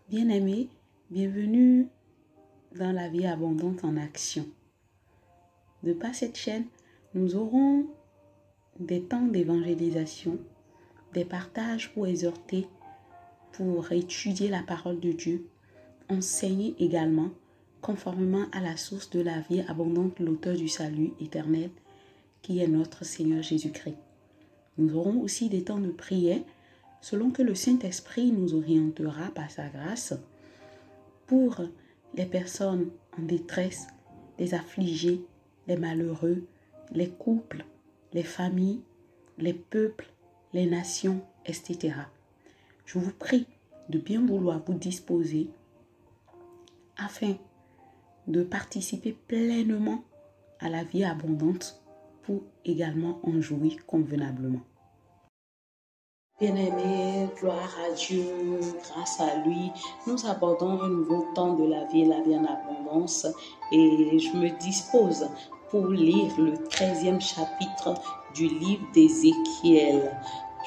Bien-aimés, bienvenue dans la vie abondante en action. De par cette chaîne, nous aurons des temps d'évangélisation, des partages pour exhorter, pour étudier la parole de Dieu, enseigner également, conformément à la source de la vie abondante, l'auteur du salut éternel, qui est notre Seigneur Jésus-Christ. Nous aurons aussi des temps de prière, selon que le Saint-Esprit nous orientera par sa grâce, pour les personnes en détresse, les affligés, les malheureux, les couples, les familles, les peuples, les nations, etc. Je vous prie de bien vouloir vous disposer afin de participer pleinement à la vie abondante pour également en jouir convenablement. Bien-aimés, gloire à Dieu, grâce à lui, nous abordons un nouveau temps de la vie en abondance et je me dispose pour lire le 13e chapitre du livre d'Ézéchiel.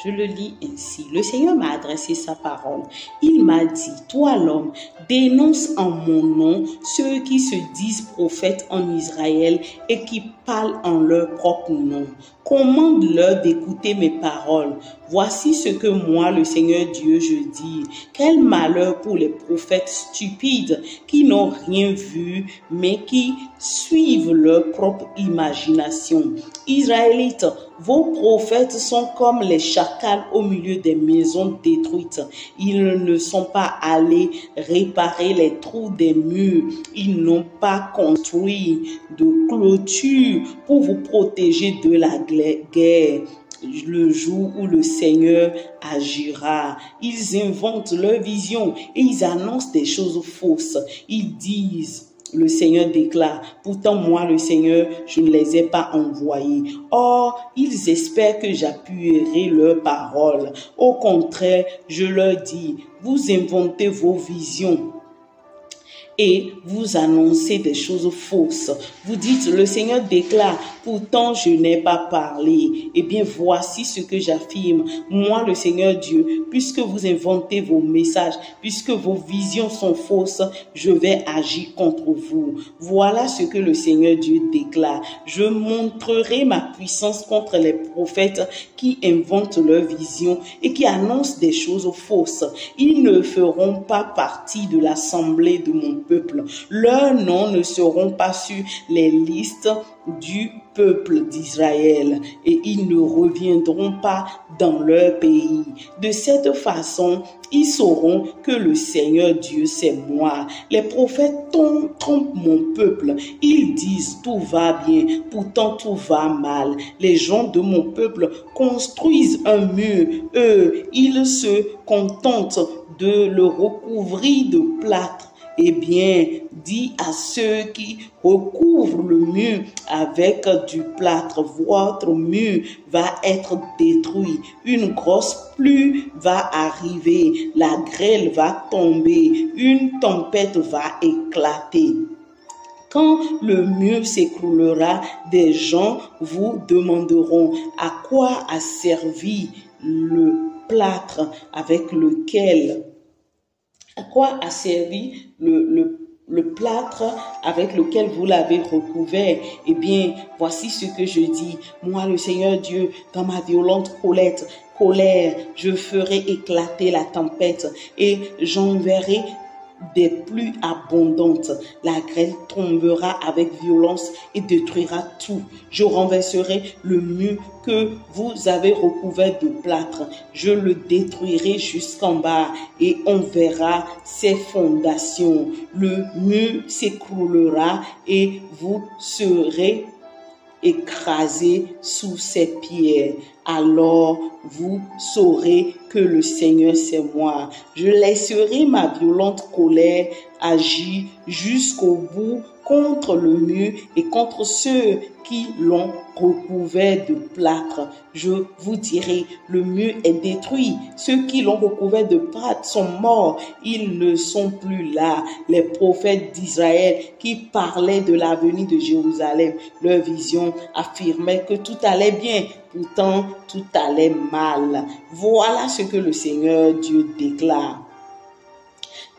Je le lis ainsi. Le Seigneur m'a adressé sa parole. Il m'a dit, toi l'homme, dénonce en mon nom ceux qui se disent prophètes en Israël et qui parlent en leur propre nom. Commande-leur d'écouter mes paroles. Voici ce que moi, le Seigneur Dieu, je dis. Quel malheur pour les prophètes stupides qui n'ont rien vu, mais qui suivent leur propre imagination. Israélites, vos prophètes sont comme les chacals au milieu des maisons détruites. Ils ne sont pas allés réparer les trous des murs. Ils n'ont pas construit de clôture pour vous protéger de la guerre. Le jour où le Seigneur agira, ils inventent leurs visions et ils annoncent des choses fausses. Ils disent, le Seigneur déclare, pourtant moi le Seigneur, je ne les ai pas envoyés. Or, ils espèrent que j'appuierai leurs paroles. Au contraire, je leur dis, vous inventez vos visions et vous annoncez des choses fausses. Vous dites, le Seigneur déclare, pourtant je n'ai pas parlé. Eh bien, voici ce que j'affirme. Moi, le Seigneur Dieu, puisque vous inventez vos messages, puisque vos visions sont fausses, je vais agir contre vous. Voilà ce que le Seigneur Dieu déclare. Je montrerai ma puissance contre les prophètes qui inventent leurs visions et qui annoncent des choses fausses. Ils ne feront pas partie de l'assemblée de mon peuple. Leurs noms ne seront pas sur les listes du peuple d'Israël et ils ne reviendront pas dans leur pays. De cette façon, ils sauront que le Seigneur Dieu, c'est moi. Les prophètes trompent mon peuple. Ils disent tout va bien, pourtant tout va mal. Les gens de mon peuple construisent un mur. Eux, ils se contentent de le recouvrir de plâtre. Eh bien, dis à ceux qui recouvrent le mur avec du plâtre, votre mur va être détruit. Une grosse pluie va arriver, la grêle va tomber, une tempête va éclater. Quand le mur s'écroulera, des gens vous demanderont à quoi a servi le plâtre avec lequel le plâtre avec lequel vous l'avez recouvert. Eh bien, voici ce que je dis. Moi, le Seigneur Dieu, dans ma violente colère, je ferai éclater la tempête et j'enverrai des pluies abondantes. La grêle tombera avec violence et détruira tout. Je renverserai le mur que vous avez recouvert de plâtre. Je le détruirai jusqu'en bas et on verra ses fondations. Le mur s'écroulera et vous serez écrasé sous ses pierres. Alors vous saurez que le Seigneur c'est moi. Je laisserai ma violente colère agir jusqu'au bout contre le mur et contre ceux qui l'ont recouvert de plâtre. Je vous dirai, le mur est détruit. Ceux qui l'ont recouvert de plâtre sont morts. Ils ne sont plus là. Les prophètes d'Israël qui parlaient de l'avenir de Jérusalem, leur vision affirmait que tout allait bien. Pourtant, tout allait mal. Voilà ce que le Seigneur Dieu déclare.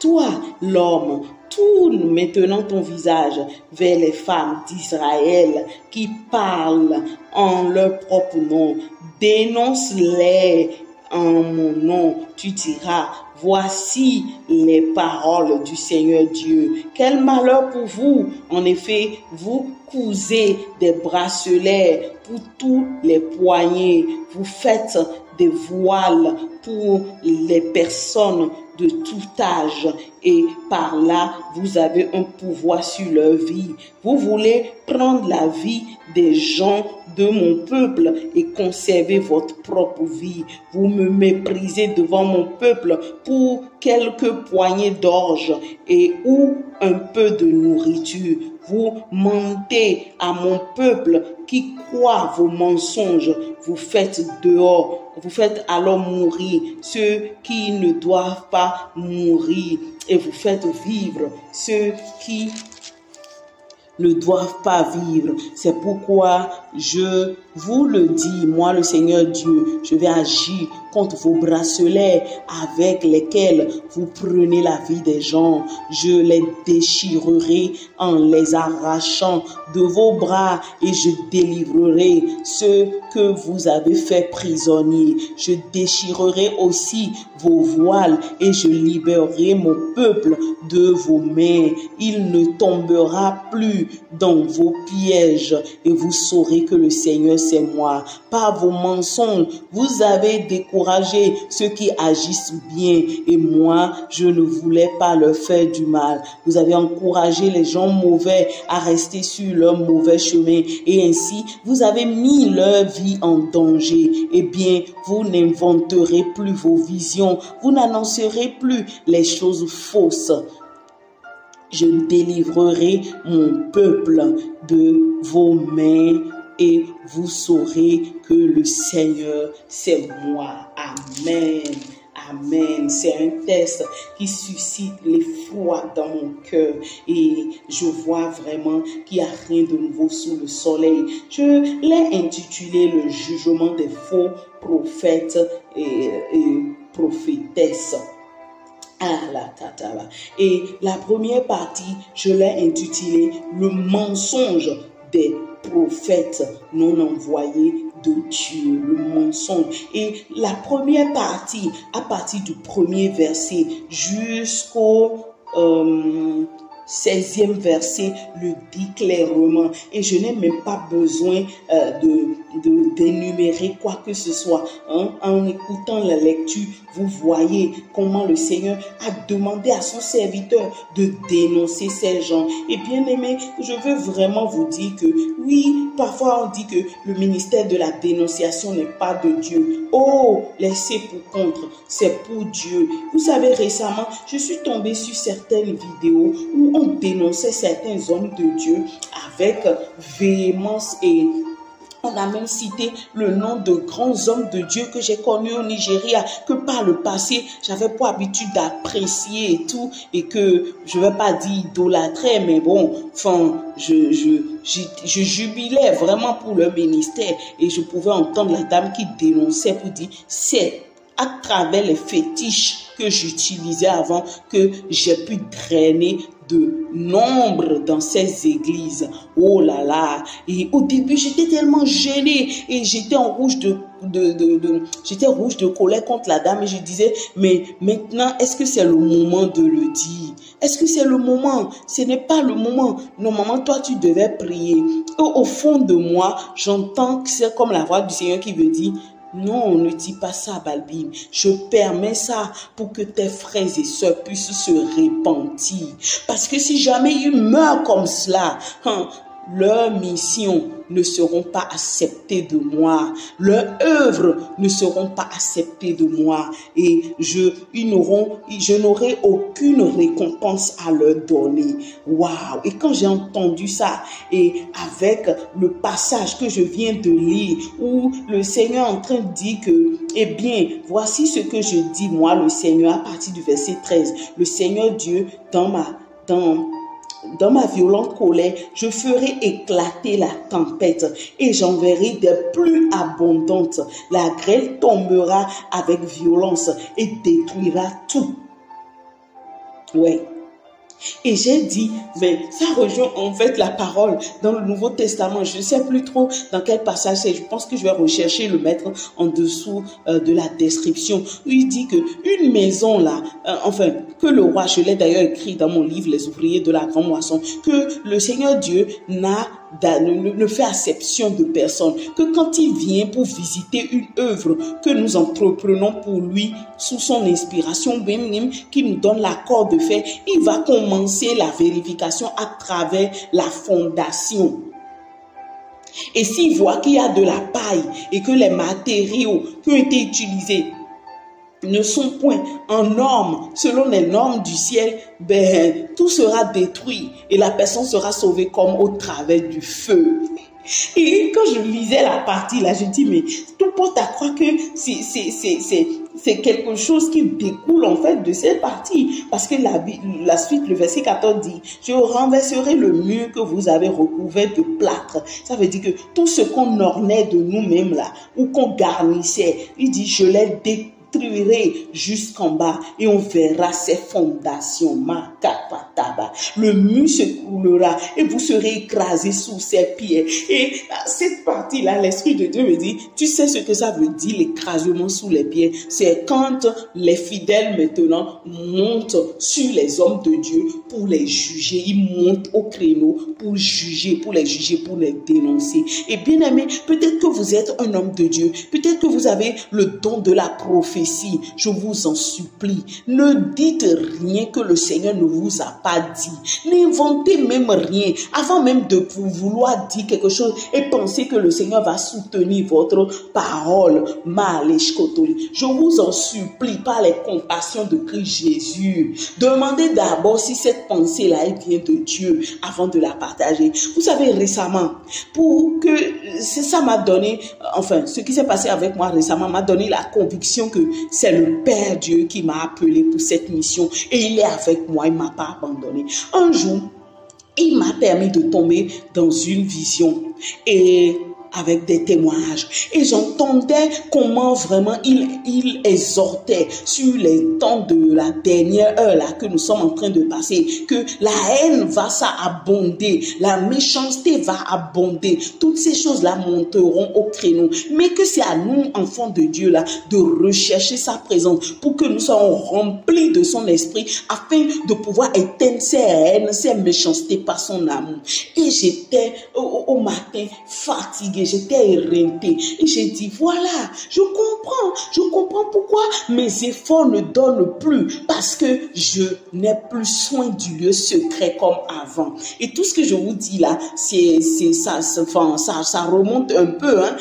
Toi, l'homme, tourne maintenant ton visage vers les femmes d'Israël qui parlent en leur propre nom. Dénonce-les en mon nom. Tu diras, voici les paroles du Seigneur Dieu. Quel malheur pour vous! En effet, vous cousez des bracelets pour tous les poignets. Vous faites des voiles pour les personnes de tout âge et par là, vous avez un pouvoir sur leur vie. Vous voulez prendre la vie des gens de mon peuple et conserver votre propre vie. Vous me méprisez devant mon peuple pour quelques poignées d'orge et ou un peu de nourriture. Vous mentez à mon peuple qui croit vos mensonges. Vous faites alors mourir ceux qui ne doivent pas mourir et vous faites vivre ceux qui ne doivent pas vivre. C'est pourquoi je vous le dis, moi le Seigneur Dieu, je vais agir contre vos bracelets avec lesquels vous prenez la vie des gens. Je les déchirerai en les arrachant de vos bras et je délivrerai ceux que vous avez fait prisonniers. Je déchirerai aussi vos voiles et je libérerai mon peuple de vos mains. Il ne tombera plus dans vos pièges et vous saurez que le Seigneur c'est moi. Par vos mensonges, vous avez découragé ceux qui agissent bien et moi, je ne voulais pas leur faire du mal. Vous avez encouragé les gens mauvais à rester sur leur mauvais chemin et ainsi, vous avez mis leur vie en danger. Eh bien, vous n'inventerez plus vos visions, vous n'annoncerez plus les choses fausses. Je délivrerai mon peuple de vos mains et vous saurez que le Seigneur, c'est moi. Amen. Amen. C'est un texte qui suscite l'effroi dans mon cœur et je vois vraiment qu'il n'y a rien de nouveau sous le soleil. Je l'ai intitulé le jugement des faux prophètes et prophétesses. Et la première partie, je l'ai intitulée le mensonge des prophètes non envoyés de Dieu, le mensonge. Et la première partie, à partir du premier verset jusqu'au 16e verset, le dit clairement. Et je n'ai même pas besoin d'énumérer quoi que ce soit. En écoutant la lecture, vous voyez comment le Seigneur a demandé à son serviteur de dénoncer ces gens. Et bien aimé, je veux vraiment vous dire que oui, parfois on dit que le ministère de la dénonciation n'est pas de Dieu. Oh, laissez pour contre, c'est pour Dieu. Vous savez, récemment, je suis tombée sur certaines vidéos où on dénonçait certains hommes de Dieu avec véhémence et on a même cité le nom de grands hommes de Dieu que j'ai connus au Nigeria, que par le passé, j'avais pour habitude d'apprécier et tout, et que je ne vais pas dire idolâtrer, mais bon, enfin, je jubilais vraiment pour leur ministère et je pouvais entendre la dame qui dénonçait pour dire, c'est à travers les fétiches que j'utilisais avant que j'ai pu drainer de nombre dans ces églises. Oh là là. Et au début, j'étais tellement gênée et j'étais en rouge j'étais rouge de colère contre la dame et je disais, mais maintenant, est-ce que c'est le moment de le dire? Est-ce que c'est le moment? Ce n'est pas le moment. Normalement, toi, tu devais prier. Et au fond de moi, j'entends que c'est comme la voix du Seigneur qui veut dire, non, ne dis pas ça, Balbine. Je permets ça pour que tes frères et sœurs puissent se repentir. Parce que si jamais ils meurent comme cela, leurs missions ne seront pas acceptées de moi. Leurs œuvres ne seront pas acceptées de moi. Et je n'aurai aucune récompense à leur donner. Waouh! Et quand j'ai entendu ça, et avec le passage que je viens de lire, où le Seigneur est en train de dire que, eh bien, voici ce que je dis, moi, le Seigneur, à partir du verset 13. Le Seigneur Dieu, dans ma violente colère, je ferai éclater la tempête et j'enverrai des pluies abondantes. La grêle tombera avec violence et détruira tout. Ouais. Et j'ai dit, mais ça rejoint en fait la parole dans le Nouveau Testament. Je ne sais plus trop dans quel passage c'est. Je pense que je vais rechercher le mettre en dessous de la description. Où il dit que une maison là, enfin, que le roi, je l'ai d'ailleurs écrit dans mon livre, Les ouvriers de la grande moisson, que le Seigneur Dieu ne fait acception de personne, que quand il vient pour visiter une œuvre que nous entreprenons pour lui, sous son inspiration, qui nous donne l'accord de faire, il va commencer la vérification à travers la fondation. Et s'il voit qu'il y a de la paille et que les matériaux qui ont été utilisés ne sont point en normes, selon les normes du ciel, ben, tout sera détruit et la personne sera sauvée comme au travers du feu. Et quand je lisais la partie là, je dis, mais tout porte à croire que c'est quelque chose qui découle en fait de cette partie. Parce que la suite, le verset 14 dit, je renverserai le mur que vous avez recouvert de plâtre. Ça veut dire que tout ce qu'on ornait de nous-mêmes là, ou qu'on garnissait, il dit, je l'ai détruirai jusqu'en bas et on verra ses fondations. Le mur se coulera et vous serez écrasés sous ses pieds. Et cette partie-là, l'Esprit de Dieu me dit, tu sais ce que ça veut dire, l'écrasement sous les pieds? C'est quand les fidèles maintenant montent sur les hommes de Dieu pour les juger. Ils montent au créneau pour juger, pour les juger, pour les dénoncer. Et bien aimé, peut-être que vous êtes un homme de Dieu, peut-être que vous avez le don de la prophétie. Je vous en supplie, ne dites rien que le Seigneur ne vous a pas dit. N'inventez même rien avant même de vouloir dire quelque chose et penser que le Seigneur va soutenir votre parole. Je vous en supplie par les compassions de Christ Jésus. Demandez d'abord si cette pensée-là vient de Dieu avant de la partager. Vous savez, récemment, pour que ça m'a donné, enfin, ce qui s'est passé avec moi récemment m'a donné la conviction que c'est le Père Dieu qui m'a appelé pour cette mission et il est avec moi, il ne m'a pas abandonné. Un jour, il m'a permis de tomber dans une vision et avec des témoignages. Et j'entendais comment vraiment il exhortait sur les temps de la dernière heure là que nous sommes en train de passer, que la haine va s'abonder, la méchanceté va abonder, toutes ces choses-là monteront au créneau, mais que c'est à nous, enfants de Dieu là, de rechercher sa présence pour que nous soyons remplis de son esprit afin de pouvoir éteindre ces haines, ces méchancetés par son amour. Et j'étais au matin fatiguée, j'étais éreintée et j'ai dit voilà, je comprends pourquoi mes efforts ne donnent plus, parce que je n'ai plus soin du lieu secret comme avant. Et tout ce que je vous dis là, ça remonte un peu, hein.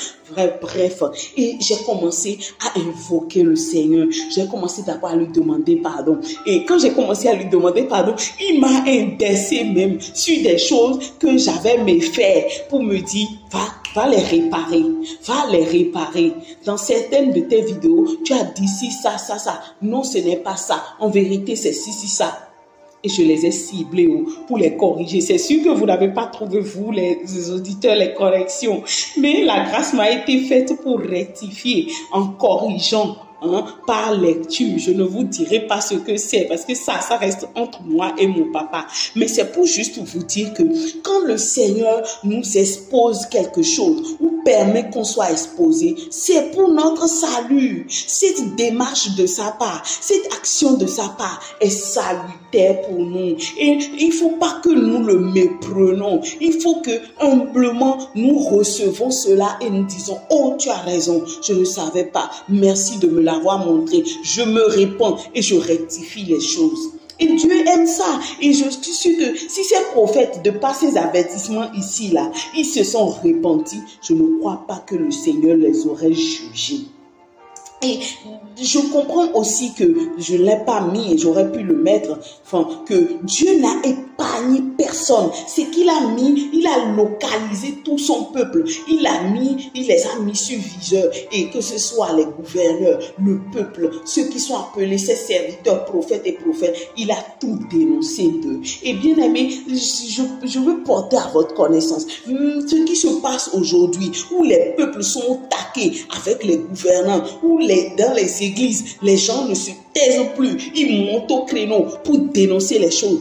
Bref, et j'ai commencé à invoquer le Seigneur. J'ai commencé d'abord à lui demander pardon. Et quand j'ai commencé à lui demander pardon, il m'a indexé même sur des choses que j'avais méfaites pour me dire, va les réparer. Dans certaines de tes vidéos, tu as dit si ça. Non, ce n'est pas ça. En vérité, c'est si, ça. Et je les ai ciblés pour les corriger. C'est sûr que vous n'avez pas trouvé, vous, les auditeurs, les corrections. Mais la grâce m'a été faite pour rectifier en corrigeant. Par lecture, je ne vous dirai pas ce que c'est parce que ça reste entre moi et mon papa. Mais c'est pour juste vous dire que quand le Seigneur nous expose quelque chose ou permet qu'on soit exposé, c'est pour notre salut. Cette démarche de sa part, cette action de sa part est salutaire pour nous. Et il ne faut pas que nous le méprenons. Il faut que humblement nous recevons cela et nous disons, oh, tu as raison, je ne savais pas. Merci de me l'avoir montré. Je me répands et je rectifie les choses. Et Dieu aime ça. Et je suis sûre que si ces prophètes, de par ces avertissements ici, là, ils se sont repentis, je ne crois pas que le Seigneur les aurait jugés. Et je comprends aussi que je ne l'ai pas mis et j'aurais pu le mettre, que Dieu n'a épargné personne. C'est qu'il a mis, il a localisé tout son peuple. Il les a mis sur viseur. Et que ce soit les gouverneurs, le peuple, ceux qui sont appelés ses serviteurs, prophètes et prophètes, il a tout dénoncé d'eux. Et bien aimé, je veux porter à votre connaissance ce qui se passe aujourd'hui, où les peuples sont attaqués avec les gouvernants, où dans les églises, les gens ne se taisent plus, ils montent au créneau pour dénoncer les choses.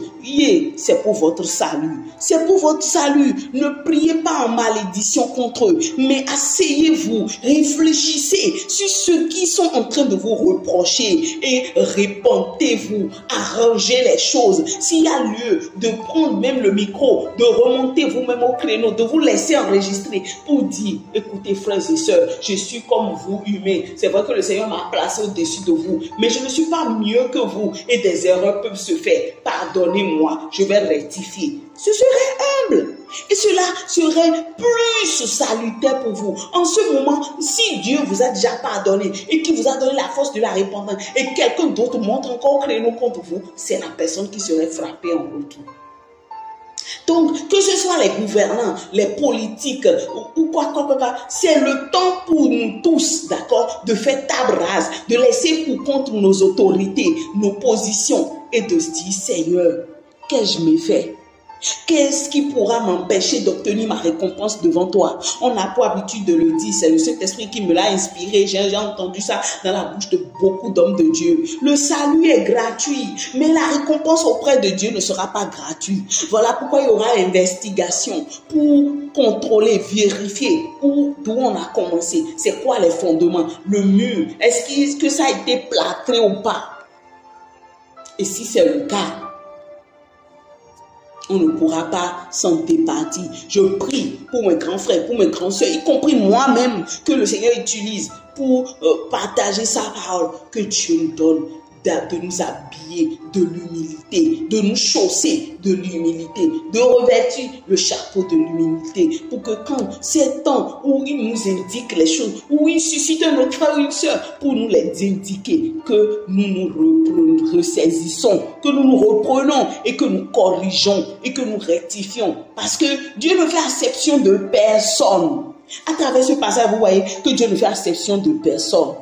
C'est pour votre salut. C'est pour votre salut. Ne priez pas en malédiction contre eux, mais asseyez-vous, réfléchissez sur ceux qui sont en train de vous reprocher et répentez-vous, arrangez les choses. S'il y a lieu de prendre même le micro, de remonter vous-même au créneau, de vous laisser enregistrer pour dire, écoutez frères et sœurs, je suis comme vous humains. C'est vrai que le Seigneur m'a placé au-dessus de vous, mais je ne suis pas mieux que vous et des erreurs peuvent se faire. Pardonnez-moi, je vais rectifier. Ce serait humble et cela serait plus salutaire pour vous. En ce moment, si Dieu vous a déjà pardonné et qu'il vous a donné la force de la repentance et quelqu'un d'autre monte encore au créneau contre vous, c'est la personne qui serait frappée en retour. Donc, que ce soit les gouvernants, les politiques ou quoi, c'est le temps pour nous tous, d'accord, de faire table rase, de laisser pour compte nos autorités, nos positions et de se dire, Seigneur, qu'ai-je me fait? Qu'est-ce qui pourra m'empêcher d'obtenir ma récompense devant toi? On n'a pas habitude de le dire, c'est le Saint-Esprit qui me l'a inspiré. J'ai entendu ça dans la bouche de beaucoup d'hommes de Dieu. Le salut est gratuit, mais la récompense auprès de Dieu ne sera pas gratuite. Voilà pourquoi il y aura investigation pour contrôler, vérifier d'où on a commencé. C'est quoi les fondements? Le mur, est-ce que ça a été plâtré ou pas? Et si c'est le cas, on ne pourra pas s'en départir. Je prie pour mes grands frères, pour mes grands soeurs, y compris moi-même, que le Seigneur utilise pour partager sa parole, que Dieu nous donne de nous habiller de l'humilité, de nous chausser de l'humilité, de revêtir le chapeau de l'humilité, pour que quand c'est temps où il nous indique les choses, où il suscite un autre frère ou une soeur pour nous les indiquer, que nous nous ressaisissons, que nous nous reprenons et que nous corrigeons et que nous rectifions. Parce que Dieu ne fait exception de personne. À travers ce passage, vous voyez que Dieu ne fait exception de personne.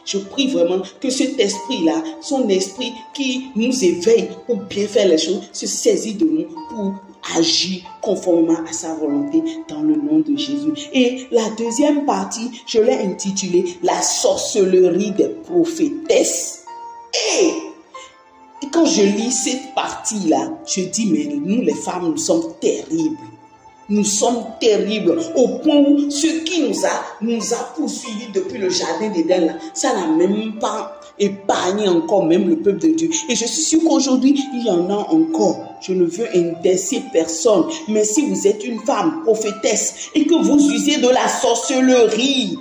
Je prie vraiment que cet esprit-là, son esprit qui nous éveille pour bien faire les choses, se saisit de nous pour agir conformément à sa volonté dans le nom de Jésus. Et la deuxième partie, je l'ai intitulée « La sorcellerie des prophétesses ». Et quand je lis cette partie-là, je dis, mais nous les femmes, nous sommes terribles. Nous sommes terribles au point où ce qui nous a poursuivis depuis le jardin d'Éden, ça n'a même pas épargné encore même le peuple de Dieu. Et je suis sûr qu'aujourd'hui, il y en a encore. Je ne veux indexer personne, mais si vous êtes une femme prophétesse et que vous usez de la sorcellerie,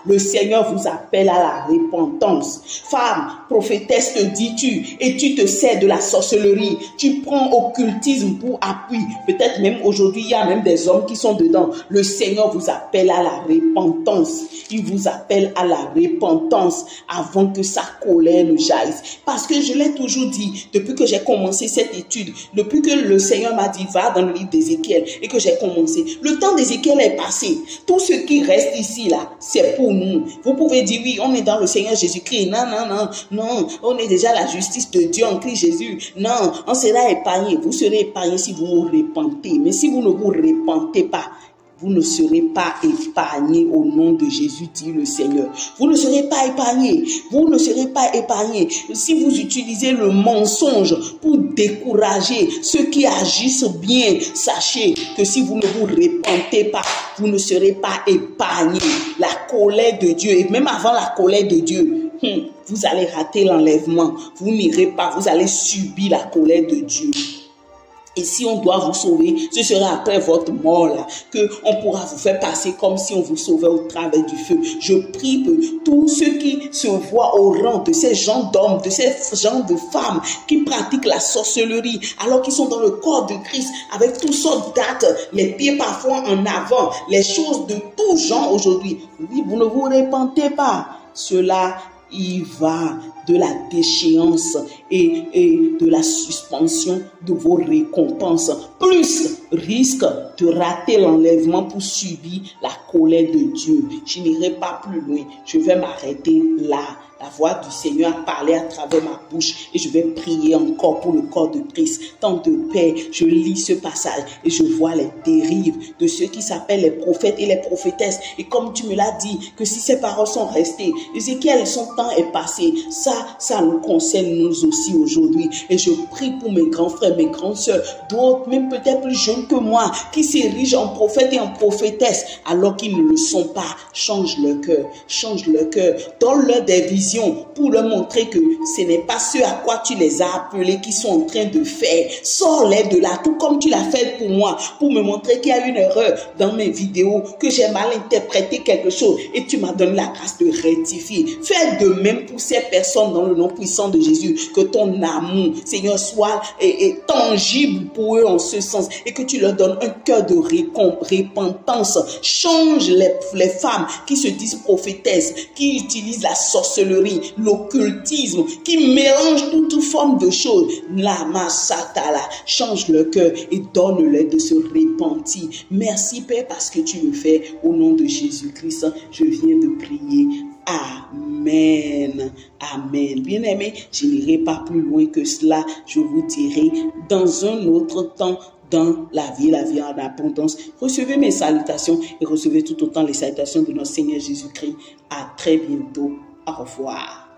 le Seigneur vous appelle à la repentance. Femme prophétesse, te dis-tu, et tu te sers de la sorcellerie, tu prends occultisme pour appui. Peut-être même aujourd'hui, il y a même des hommes qui sont dedans. Le Seigneur vous appelle à la repentance. Il vous appelle à la repentance avant que sa colère ne jaillisse. Parce que je l'ai toujours dit, depuis que j'ai commencé cette étude, depuis que le Seigneur m'a dit, va dans le livre d'Ézéchiel, et que j'ai commencé, le temps d'Ézéchiel est passé. Tout ce qui reste ici, là, c'est pour nous. Vous pouvez dire, oui, on est dans le Seigneur Jésus-Christ. Non, on est déjà la justice de Dieu en Christ Jésus. Non, on sera épargné. Vous serez épargné si vous vous repentez. Mais si vous ne vous repentez pas, vous ne serez pas épargnés au nom de Jésus, dit le Seigneur. Vous ne serez pas épargnés. Vous ne serez pas épargnés. Si vous utilisez le mensonge pour décourager ceux qui agissent bien, sachez que si vous ne vous repentez pas, vous ne serez pas épargnés. La colère de Dieu, et même avant la colère de Dieu, vous allez rater l'enlèvement. Vous n'irez pas, vous allez subir la colère de Dieu. Et si on doit vous sauver, ce sera après votre mort là, qu'on pourra vous faire passer comme si on vous sauvait au travers du feu. Je prie pour tous ceux qui se voient au rang de ces gens d'hommes, de ces gens de femmes qui pratiquent la sorcellerie, alors qu'ils sont dans le corps de Christ, avec toutes sortes d'actes, les pieds parfois en avant, les choses de tout genre aujourd'hui. Oui, vous ne vous repentez pas. Cela il va de la déchéance et de la suspension de vos récompenses, plus risque de rater l'enlèvement pour subir la colère de Dieu. Je n'irai pas plus loin, je vais m'arrêter là. la voix du Seigneur a parlé à travers ma bouche et je vais prier encore pour le corps de Christ. Tant de paix, je lis ce passage et je vois les dérives de ceux qui s'appellent les prophètes et les prophétesses. Et comme tu me l'as dit, que si ces paroles sont restées, Ézéchiel, son temps est passé. Ça nous concerne nous aussi aujourd'hui. Et je prie pour mes grands frères, mes grandes sœurs, d'autres même peut-être plus jeunes que moi, qui s'érigent en prophètes et en prophétesses, alors qu'ils ne le sont pas. Change leur cœur, change leur cœur. Donne-leur des visions pour leur montrer que ce n'est pas ce à quoi tu les as appelés qui sont en train de faire. Sors-les de là, tout comme tu l'as fait pour moi, pour me montrer qu'il y a une erreur dans mes vidéos, que j'ai mal interprété quelque chose et tu m'as donné la grâce de rectifier. Fais de même pour ces personnes dans le nom puissant de Jésus, que ton amour, Seigneur, soit tangible pour eux en ce sens et que tu leur donnes un cœur de repentance. Change les femmes qui se disent prophétesses, qui utilisent la sorcellerie, l'occultisme, qui mélangent toute forme de choses. Lama Satala, change leur cœur et donne-leur de se repentir. Merci Père parce que tu le fais au nom de Jésus-Christ. Je viens de prier. Amen. Amen. Bien-aimés, je n'irai pas plus loin que cela. Je vous dirai dans un autre temps, dans la vie en abondance. Recevez mes salutations et recevez tout autant les salutations de notre Seigneur Jésus-Christ. À très bientôt. Au revoir.